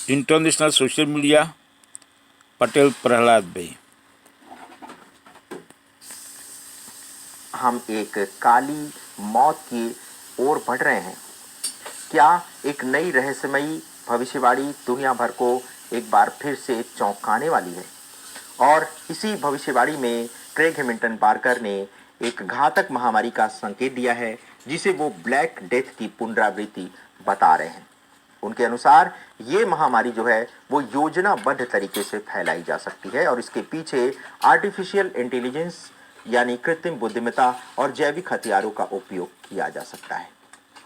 International social media Patel Prahlad भाई। हम एक काली मौत की ओर बढ़ रहे हैं। क्या एक नई रहस्यमयी भविष्यवाणी दुनिया भर को एक बार फिर से चौंकाने वाली है? और इसी भविष्यवाणी में क्रेग हैमिल्टन पार्कर ने एक घातक महामारी का संकेत दिया है, जिसे वो ब्लैक डेथ की पुनरावृत्ति बता रहे हैं। उनके अनुसार ये महामारी जो है वो योजनाबद्ध तरीके से फैलाई जा सकती है और इसके पीछे आर्टिफिशियल इंटेलिजेंस यानी कृत्रिम बुद्धिमत्ता और जैविक हथियारों का उपयोग किया जा सकता है।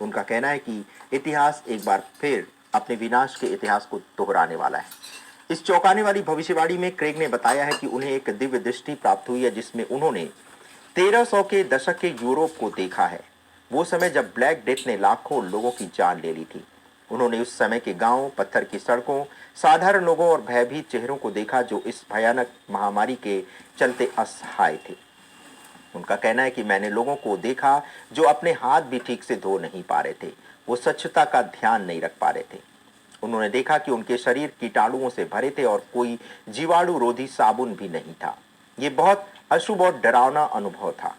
उनका कहना है कि इतिहास एक बार फिर अपने विनाश के इतिहास को दोहराने वाला है। इस चौंकाने वाली भविष्यवाणी में क्रेग ने बताया है कि उन्हें एक दिव्य दृष्टि प्राप्त हुई है, जिसमें उन्होंने 1300 के दशक के यूरोप को देखा है। वो समय जब ब्लैक डेथ ने लाखों लोगों की जान ले ली थी। उन्होंने उस समय के गांव, पत्थर की सड़कों, साधारण लोगों और भयभीत चेहरों को देखा जो इस भयानक महामारी के चलते असहाय थे। उनका कहना है कि मैंने लोगों को देखा जो अपने हाथ भी ठीक से धो नहीं पा रहे थे, वो स्वच्छता का ध्यान नहीं रख पा रहे थे। उन्होंने देखा कि उनके शरीर कीटाणुओं से भरे थे और कोई जीवाणु रोधी साबुन भी नहीं था। ये बहुत अशुभ और डरावना अनुभव था।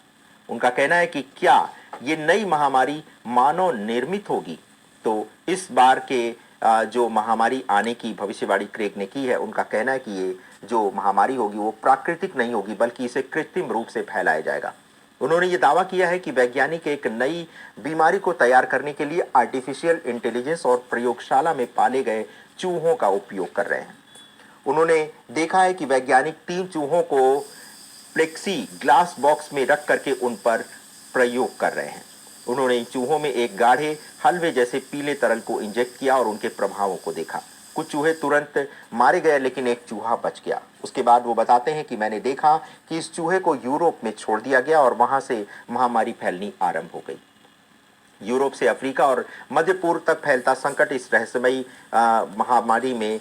उनका कहना है कि क्या ये नई महामारी मानव निर्मित होगी? तो इस बार के जो महामारी आने की भविष्यवाणी क्रेग ने की है, उनका कहना है कि ये जो महामारी होगी वो प्राकृतिक नहीं होगी, बल्कि इसे कृत्रिम रूप से फैलाया जाएगा। उन्होंने ये दावा किया है कि वैज्ञानिक एक नई बीमारी को तैयार करने के लिए आर्टिफिशियल इंटेलिजेंस और प्रयोगशाला में पाले गए चूहों का उपयोग कर रहे हैं। उन्होंने देखा है कि वैज्ञानिक 3 चूहों को प्लेक्सी ग्लास बॉक्स में रख करके उन पर प्रयोग कर रहे हैं। उन्होंने इन चूहों में एक गाढ़े हलवे जैसे पीले तरल को इंजेक्ट किया और उनके प्रभावों को देखा। कुछ चूहे तुरंत मारे गए, लेकिन एक चूहा बच गया। उसके बाद वो बताते हैं कि मैंने देखा कि इस चूहे को यूरोप में छोड़ दिया गया और वहां से महामारी फैलनी आरंभ हो गई। यूरोप से अफ्रीका और मध्य पूर्व तक फैलता संकट, इस रहस्यमयी महामारी में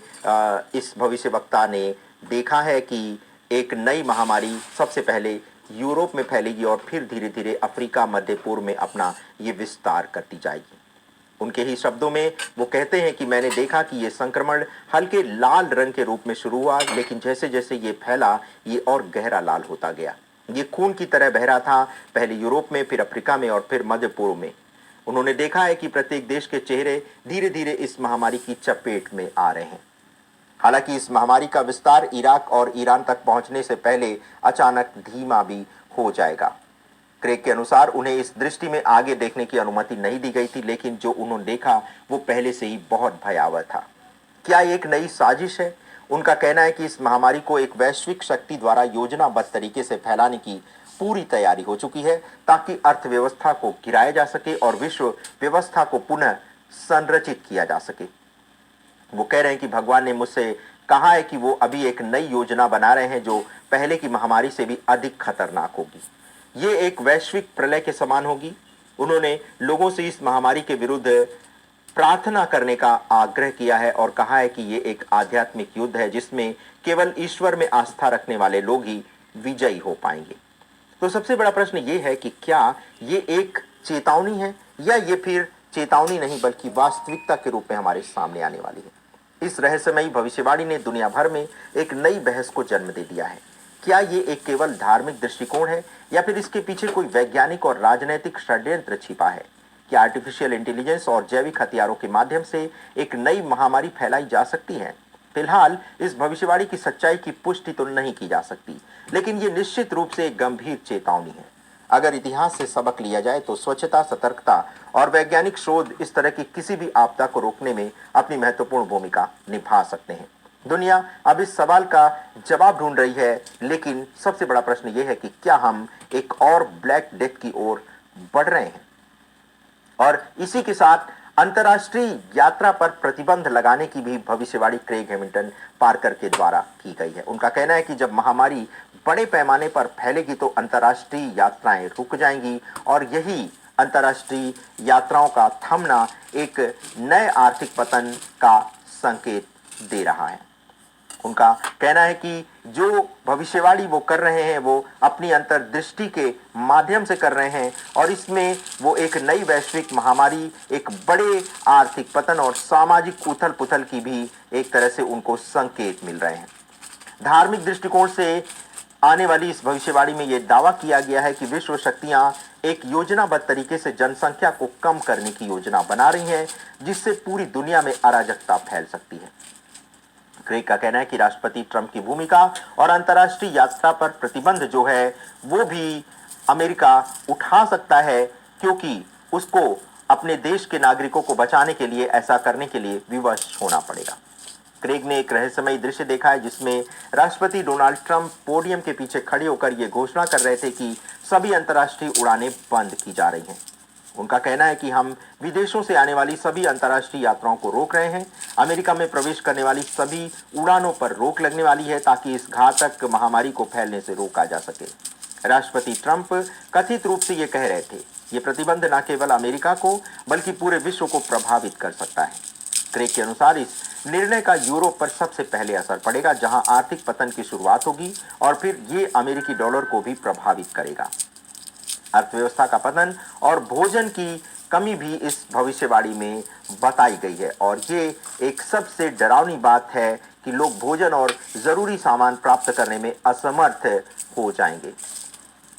इस भविष्यवक्ता ने देखा है कि एक नई महामारी सबसे पहले यूरोप में फैलेगी और फिर धीरे धीरे अफ्रीका, मध्य पूर्व में अपना ये विस्तार करती जाएगी। उनके ही शब्दों में वो कहते हैं कि मैंने देखा कि ये संक्रमण हल्के लाल रंग के रूप में शुरू हुआ, लेकिन जैसे जैसे ये फैला ये और गहरा लाल होता गया। ये खून की तरह बह रहा था, पहले यूरोप में, फिर अफ्रीका में और फिर मध्य पूर्व में। उन्होंने देखा है कि प्रत्येक देश के चेहरे धीरे धीरे इस महामारी की चपेट में आ रहे हैं। हालांकि इस महामारी का विस्तार इराक और ईरान तक पहुंचने से पहले अचानक धीमा भी हो जाएगा। क्रेग के अनुसार उन्हें इस दृष्टि में आगे देखने की अनुमति नहीं दी गई थी, लेकिन जो उन्होंने देखा वो पहले से ही बहुत भयावह था। क्या ये एक नई साजिश है? उनका कहना है कि इस महामारी को एक वैश्विक शक्ति द्वारा योजनाबद्ध तरीके से फैलाने की पूरी तैयारी हो चुकी है, ताकि अर्थव्यवस्था को गिराया जा सके और विश्व व्यवस्था को पुनः संरचित किया जा सके। वो कह रहे हैं कि भगवान ने मुझसे कहा है कि वो अभी एक नई योजना बना रहे हैं जो पहले की महामारी से भी अधिक खतरनाक होगी। ये एक वैश्विक प्रलय के समान होगी। उन्होंने लोगों से इस महामारी के विरुद्ध प्रार्थना करने का आग्रह किया है और कहा है कि ये एक आध्यात्मिक युद्ध है, जिसमें केवल ईश्वर में आस्था रखने वाले लोग ही विजयी हो पाएंगे। तो सबसे बड़ा प्रश्न ये है कि क्या ये एक चेतावनी है, या ये फिर चेतावनी नहीं बल्कि वास्तविकता के रूप में हमारे सामने आने वाली है। इस रहस्यमयी भविष्यवाणी ने दुनिया भर में एक नई बहस को जन्म दे दिया है। क्या ये एक केवल धार्मिक दृष्टिकोण है, या फिर इसके पीछे कोई वैज्ञानिक और राजनीतिक षड्यंत्र छिपा है? क्या आर्टिफिशियल इंटेलिजेंस और जैविक हथियारों के माध्यम से एक नई महामारी फैलाई जा सकती है? फिलहाल इस भविष्यवाणी की सच्चाई की पुष्टि तो नहीं की जा सकती, लेकिन ये निश्चित रूप से एक गंभीर चेतावनी है। अगर इतिहास से सबक लिया जाए तो स्वच्छता, सतर्कता और वैज्ञानिक शोध इस तरह की किसी भी आपदा को रोकने में अपनी महत्वपूर्ण भूमिका निभा सकते हैं। दुनिया अब इस सवाल का जवाब ढूंढ रही है, लेकिन सबसे बड़ा प्रश्न यह है कि क्या हम एक और ब्लैक डेथ की ओर बढ़ रहे हैं? और इसी के साथ अंतर्राष्ट्रीय यात्रा पर प्रतिबंध लगाने की भी भविष्यवाणी क्रेग हैमिल्टन पार्कर के द्वारा की गई है। उनका कहना है कि जब महामारी बड़े पैमाने पर फैलेगी तो अंतर्राष्ट्रीय यात्राएं रुक जाएंगी और यही अंतर्राष्ट्रीय यात्राओं का थमना एक नए आर्थिक पतन का संकेत दे रहा है। उनका कहना है कि जो भविष्यवाणी वो कर रहे हैं वो अपनी अंतर्दृष्टि के माध्यम से कर रहे हैं और इसमें वो एक नई वैश्विक महामारी, एक बड़े आर्थिक पतन और सामाजिक उथल पुथल की भी एक तरह से उनको संकेत मिल रहे हैं। धार्मिक दृष्टिकोण से आने वाली इस भविष्यवाणी में यह दावा किया गया है कि विश्व शक्तियां एक योजनाबद्ध तरीके से जनसंख्या को कम करने की योजना बना रही हैं, जिससे पूरी दुनिया में अराजकता फैल सकती है। क्रेग का कहना है कि राष्ट्रपति ट्रंप की भूमिका और अंतर्राष्ट्रीय यात्रा पर प्रतिबंध जो है वो भी अमेरिका उठा सकता है, क्योंकि उसको अपने देश के नागरिकों को बचाने के लिए ऐसा करने के लिए विवश होना पड़ेगा। क्रेग ने एक रहस्यमयी दृश्य देखा है जिसमें राष्ट्रपति डोनाल्ड ट्रंप पोडियम के पीछे खड़े होकर यह घोषणा कर रहे थे कि सभी अंतर्राष्ट्रीय उड़ानें बंद की जा रही हैं। उनका कहना है कि हम विदेशों से आने वाली सभी अंतर्राष्ट्रीय यात्राओं को रोक रहे हैं। अमेरिका में प्रवेश करने वाली सभी उड़ानों पर रोक लगने वाली है ताकि इस घातक महामारी को फैलने से रोका जा सके। राष्ट्रपति ट्रंप कथित रूप से ये कह रहे थे, ये प्रतिबंध न केवल अमेरिका को बल्कि पूरे विश्व को प्रभावित कर सकता है। क्रेग के अनुसार इस निर्णय का यूरोप पर सबसे पहले असर पड़ेगा, जहां आर्थिक पतन की शुरुआत होगी और फिर ये अमेरिकी डॉलर को भी प्रभावित करेगा। अर्थव्यवस्था का पतन और भोजन की कमी भी इस भविष्यवाणी में बताई गई है और ये एक सबसे डरावनी बात है कि लोग भोजन और जरूरी सामान प्राप्त करने में असमर्थ हो जाएंगे।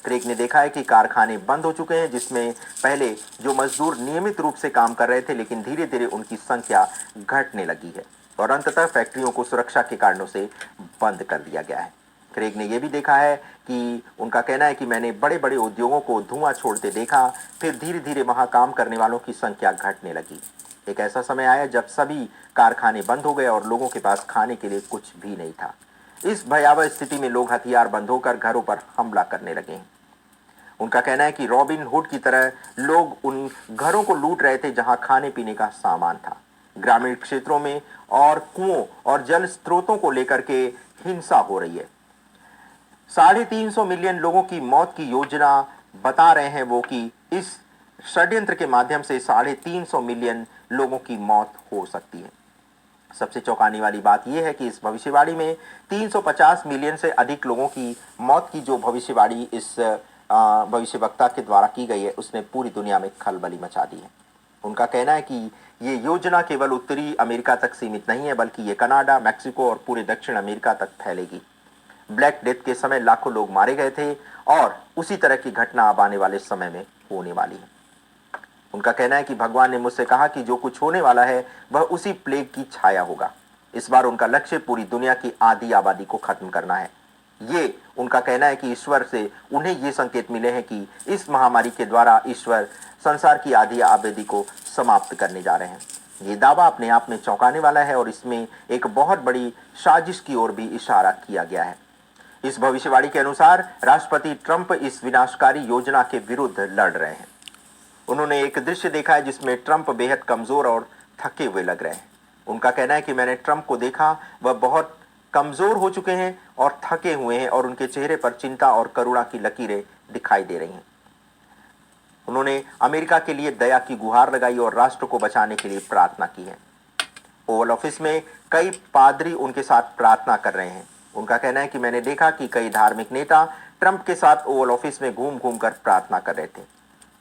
क्रेग ने देखा है कि कारखाने बंद हो चुके हैं, जिसमें पहले जो मजदूर नियमित रूप से काम कर रहे थे, लेकिन धीरे धीरे उनकी संख्या घटने लगी है और अंततः फैक्ट्रियों को सुरक्षा के कारणों से बंद कर दिया गया है। क्रेग ने यह भी देखा है कि उनका कहना है कि मैंने बड़े बड़े उद्योगों को धुआं छोड़ते देखा, फिर धीरे धीरे वहां काम करने वालों की संख्या घटने लगी। एक ऐसा समय आया जब सभी कारखाने बंद हो गए और लोगों के पास खाने के लिए कुछ भी नहीं था। इस भयावह स्थिति में लोग हथियार बंद होकर घरों पर हमला करने लगे हैं। उनका कहना है कि रॉबिन हुड की तरह लोग उन घरों को लूट रहे थे जहां खाने पीने का सामान था। ग्रामीण क्षेत्रों में और कुओं और जल स्रोतों को लेकर के हिंसा हो रही है। 350 मिलियन लोगों की मौत की योजना बता रहे हैं वो कि इस षड्यंत्र के माध्यम से 350 मिलियन लोगों की मौत हो सकती है। सबसे चौंकाने वाली बात यह है कि इस भविष्यवाणी में 350 मिलियन से अधिक लोगों की मौत की जो भविष्यवाणी इस भविष्यवक्ता के द्वारा की गई है, उसने पूरी दुनिया में खलबली मचा दी है। उनका कहना है कि ये योजना केवल उत्तरी अमेरिका तक सीमित नहीं है, बल्कि ये कनाडा, मैक्सिको और पूरे दक्षिण अमेरिका तक फैलेगी। ब्लैक डेथ के समय लाखों लोग मारे गए थे और उसी तरह की घटना अब आने वाले समय में होने वाली है। उनका कहना है कि भगवान ने मुझसे कहा कि जो कुछ होने वाला है वह उसी प्लेग की छाया होगा। इस बार उनका लक्ष्य पूरी दुनिया की आधी आबादी को खत्म करना है। ये उनका कहना है कि ईश्वर से उन्हें ये संकेत मिले हैं कि इस महामारी के द्वारा ईश्वर संसार की आधी आबादी को समाप्त करने जा रहे हैं। ये दावा अपने आप में चौंकाने वाला है और इसमें एक बहुत बड़ी साजिश की ओर भी इशारा किया गया है। इस भविष्यवाणी के अनुसार राष्ट्रपति ट्रंप इस विनाशकारी योजना के विरुद्ध लड़ रहे हैं। उन्होंने एक दृश्य देखा है जिसमें ट्रंप बेहद कमजोर और थके हुए लग रहे हैं। उनका कहना है कि मैंने ट्रंप को देखा, वह बहुत कमजोर हो चुके हैं और थके हुए हैं और उनके चेहरे पर चिंता और करुणा की लकीरें दिखाई दे रही हैं। उन्होंने अमेरिका के लिए दया की गुहार लगाई और राष्ट्र को बचाने के लिए प्रार्थना की है। ओवल ऑफिस में कई पादरी उनके साथ प्रार्थना कर रहे हैं। उनका कहना है कि मैंने देखा कि कई धार्मिक नेता ट्रंप के साथ ओवल ऑफिस में घूम घूम कर प्रार्थना कर रहे थे।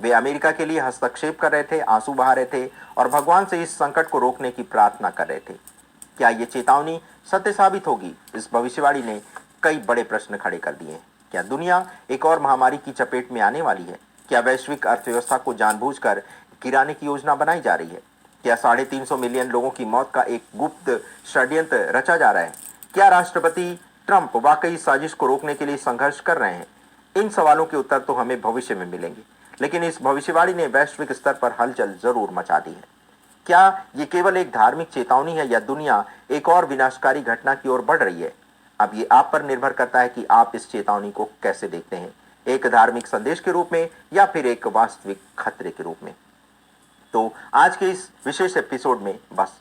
वे अमेरिका के लिए हस्तक्षेप कर रहे थे, आंसू बहा रहे थे और भगवान से इस संकट को रोकने की प्रार्थना कर रहे थे। क्या ये चेतावनी सत्य साबित होगी? इस भविष्यवाणी ने कई बड़े प्रश्न खड़े कर दिए हैं। क्या दुनिया एक और महामारी की चपेट में आने वाली है? क्या वैश्विक अर्थव्यवस्था को जानबूझकर गिराने की योजना बनाई जा रही है? क्या 350 मिलियन लोगों की मौत का एक गुप्त षड्यंत्र रचा जा रहा है? क्या राष्ट्रपति ट्रंप वाकई साजिश को रोकने के लिए संघर्ष कर रहे हैं? इन सवालों के उत्तर तो हमें भविष्य में मिलेंगे, लेकिन इस भविष्यवाणी ने वैश्विक स्तर पर हलचल जरूर मचा दी है। क्या ये केवल एक धार्मिक चेतावनी है या दुनिया एक और विनाशकारी घटना की ओर बढ़ रही है? अब ये आप पर निर्भर करता है कि आप इस चेतावनी को कैसे देखते हैं, एक धार्मिक संदेश के रूप में या फिर एक वास्तविक खतरे के रूप में। तो आज के इस विशेष एपिसोड में बस